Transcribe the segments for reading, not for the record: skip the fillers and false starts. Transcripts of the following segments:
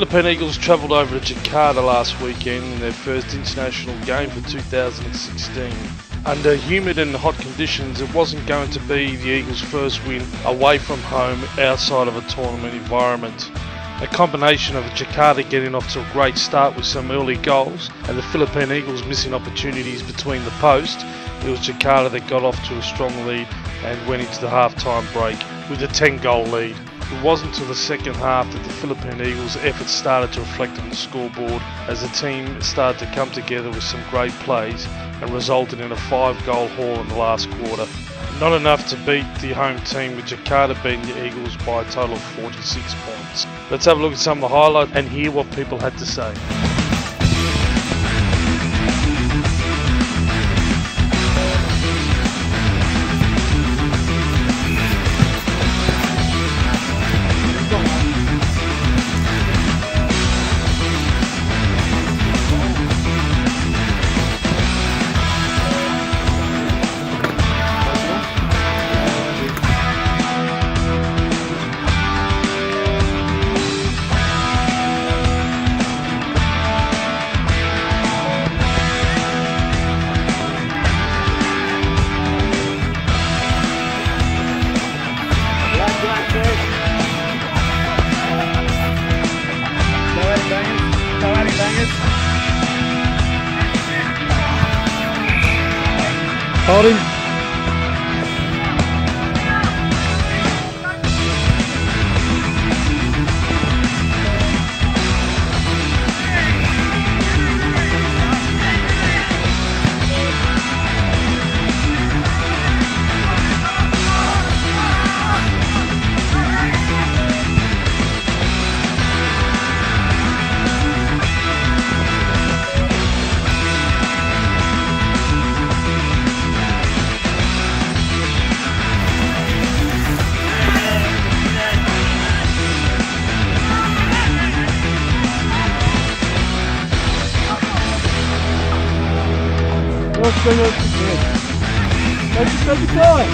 Philippine Eagles travelled over to Jakarta last weekend in their first international game for 2016. Under humid and hot conditions, it wasn't going to be the Eagles' first win away from home outside of a tournament environment. A combination of Jakarta getting off to a great start with some early goals and the Philippine Eagles missing opportunities between the posts, it was Jakarta that got off to a strong lead and went into the half-time break with a 10-goal lead. It wasn't until the second half that the Philippine Eagles' efforts started to reflect on the scoreboard as the team started to come together with some great plays and resulted in a 5-goal haul in the last quarter. Not enough to beat the home team, with Jakarta beating the Eagles by a total of 46 points. Let's have a look at some of the highlights and hear what people had to say. Hold him. What's going on today? Let's going!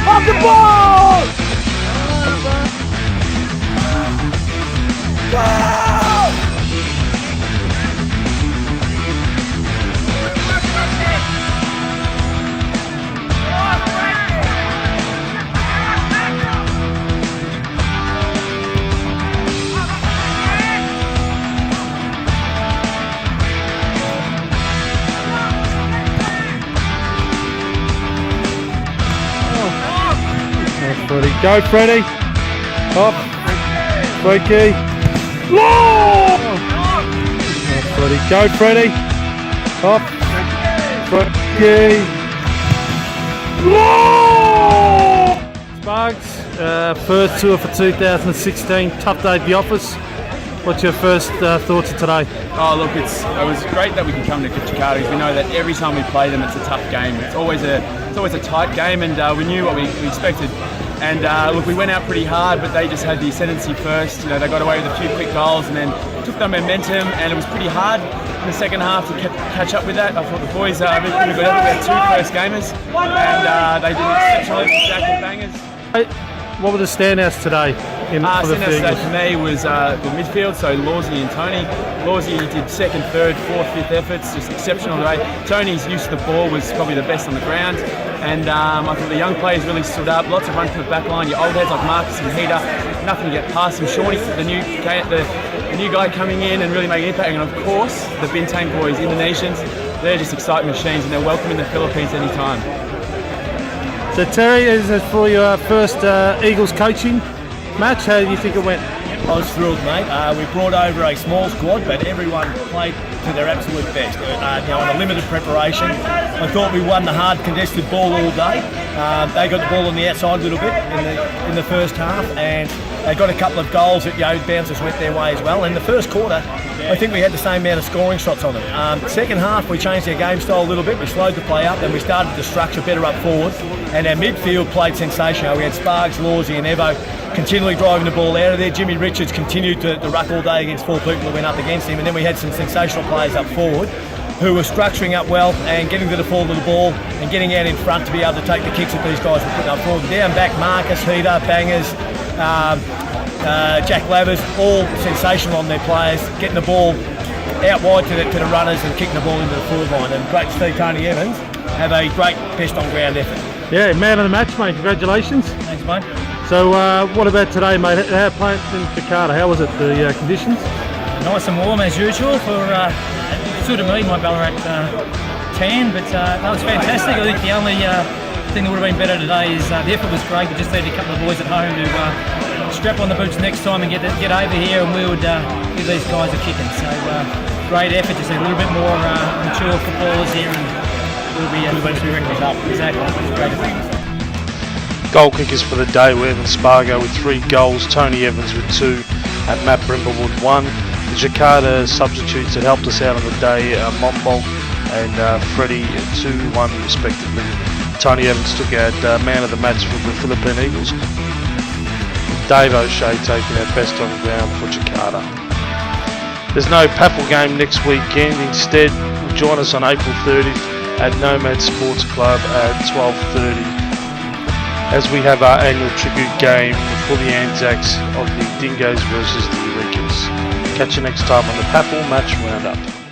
Off the ball! Go! Freddie. Go, Freddie. Up. Freaky. Long! Freddie. Go, Freddie. Up. Freaky. Long! Sparks, first tour for 2016. Tough day at the office. What's your first thoughts of today? Oh look, it was great that we could come to Jakarta because we know that every time we play them it's a tough game. It's always a tight game, and we knew what we expected. And look, we went out pretty hard, but they just had the ascendancy first. You know, they got away with a few quick goals and then took their momentum, and it was pretty hard in the second half to catch up with that. I thought the boys really good. We had two first gamers, and they did exceptionally with Jack and Bangers. What were the standouts today? Standouts for me was the midfield, so Lawsy and Tony. Lawsy did second, third, fourth, fifth efforts, just exceptional today. Tony's use of the ball was probably the best on the ground, and I thought the young players really stood up. Lots of runs from the back line. Your old heads like Marcus and Heater, nothing to get past them. Shawnee, the new guy coming in and really making an impact, and of course the Bintangs boys, Indonesians. They're just exciting machines, and they're welcome in the Philippines anytime. So Terry, is it for your first Eagles coaching match? How do you think it went? I was thrilled, mate. We brought over a small squad, but everyone played to their absolute best. On a limited preparation, I thought we won the hard contested ball all day. They got the ball on the outside a little bit in the first half, and they got a couple of goals that bouncers went their way as well. In the first quarter, I think we had the same amount of scoring shots on them. Second half, we changed our game style a little bit. We slowed the play up, and we started to structure better up forward. And our midfield played sensational. We had Sparks, Lawsy, and Evo continually driving the ball out of there. Jimmy Richards continued to ruck all day against four people that went up against him, and then we had some sensational players up forward who were structuring up well and getting to the forward of the ball and getting out in front to be able to take the kicks that these guys were putting up forward. Down back, Marcus, Heater, Bangers, Jack Lavers, all sensational on their players, getting the ball out wide to the runners and kicking the ball into the forward line. And great to see Tony Evans have a great best on ground effort. Yeah, man of the match, mate. Congratulations. Thanks, mate. So, what about today, mate? How playing in Jakarta? How was it? The conditions? Nice and warm as usual for suited me, my Ballarat tan, but that was fantastic. I think the only thing that would have been better today is the effort was great. We just needed a couple of boys at home to strap on the boots next time and get over here, and we would give these guys a kicking. So great effort, just a little bit more mature footballers here, and we'll be up. Exactly, great effort. Goal kickers for the day were Evan Spargo with 3 goals, Tony Evans with 2, and Matt Brimblewood 1. The Jakarta substitutes that helped us out on the day, Montbol and Freddie 2-1 respectively. Tony Evans took out man of the match for the Philippine Eagles. Dave O'Shea taking our best on ground for Jakarta. There's no PAFL game next weekend. Instead, join us on April 30th at Nomad Sports Club at 12:30 as we have our annual tribute game for the Anzacs of the Dingoes versus the Eureka's. Catch you next time on the PAFL Match Roundup.